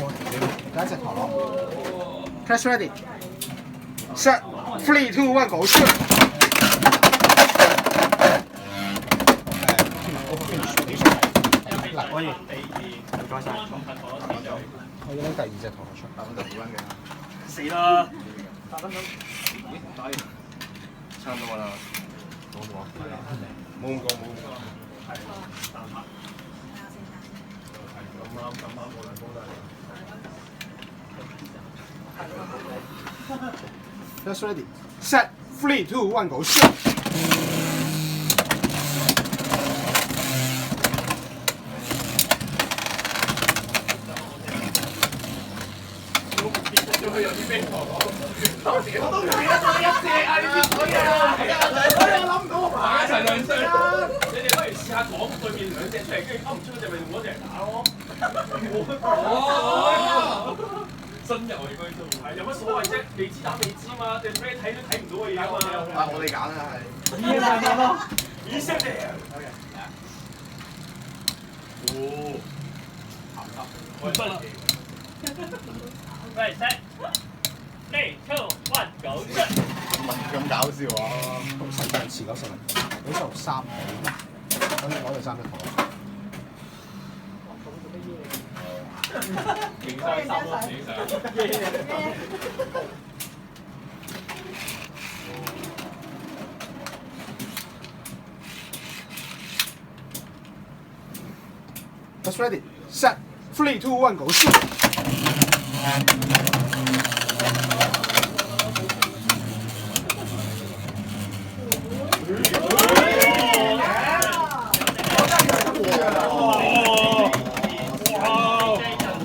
第一隻陀螺。Press ready. Set. 3, 2, 1, go shoot.嗱，可以。唔該晒。我要拎第二隻陀螺出。8分12蚊嘅。死啦！8分鐘。咦？打完。差唔多啦。冇咁講。係啊。冇咁講，冇咁講。係。咁啱冇兩波都係。That's ready. Set. 3, 2, 1, go shoot. 佢有啲咩講？當時我都唔記得咗一隻啊！你知唔知啊？我又諗唔到買齊兩隻啦！你哋不如試下講對面兩隻出嚟，跟住勾唔出嗰隻咪用嗰隻打咯。哦！新遊戲規則係有乜所謂啫？未知打未知嘛，定咩睇都睇唔到嘅嘢啊嘛。啊！我哋揀啦係。依家揀咯。以色列。哦。我得啦。Right, set. 3, 2, 1, go. 唔係咁搞笑啊！咁世界遲咗成好似3比，咁你攞第3隻陀螺。影相3咯，影相。That's ready. Set. 3, 2, 1, go shoot.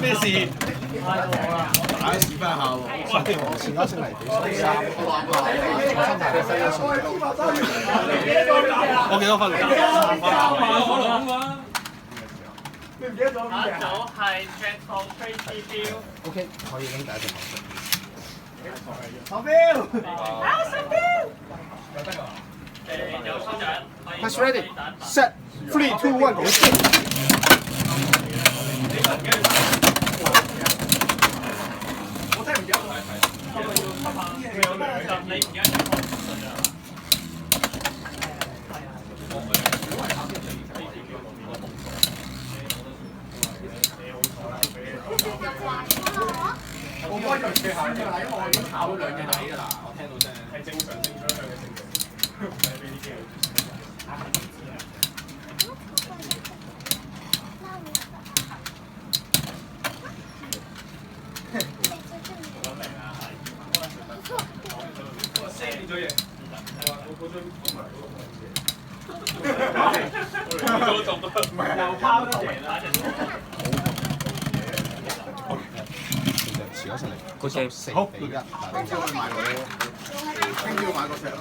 咩事？打屎翻下喎！前嗰先嚟比賽3，我幾多分3分。你唔記得咗邊隻？組係 Jack Paul Tracy Bill。OK， 可以拎第一隻手錶。手錶。有得㗎。有抽獎。Press ready. Set. 3, 2, 1, go shoot. 我真係唔記得咗。你唔記得我開咗最後㗎啦，因為我已經考咗2隻底㗎啦，我聽到聲係正常正方向嘅正常，唔係俾啲機我明啦，我 send 咗嘢，我張同埋嗰個唔係又拋咗嘢啦。遲咗上嚟，佢4比1，聽朝買個，聽朝買個石咯。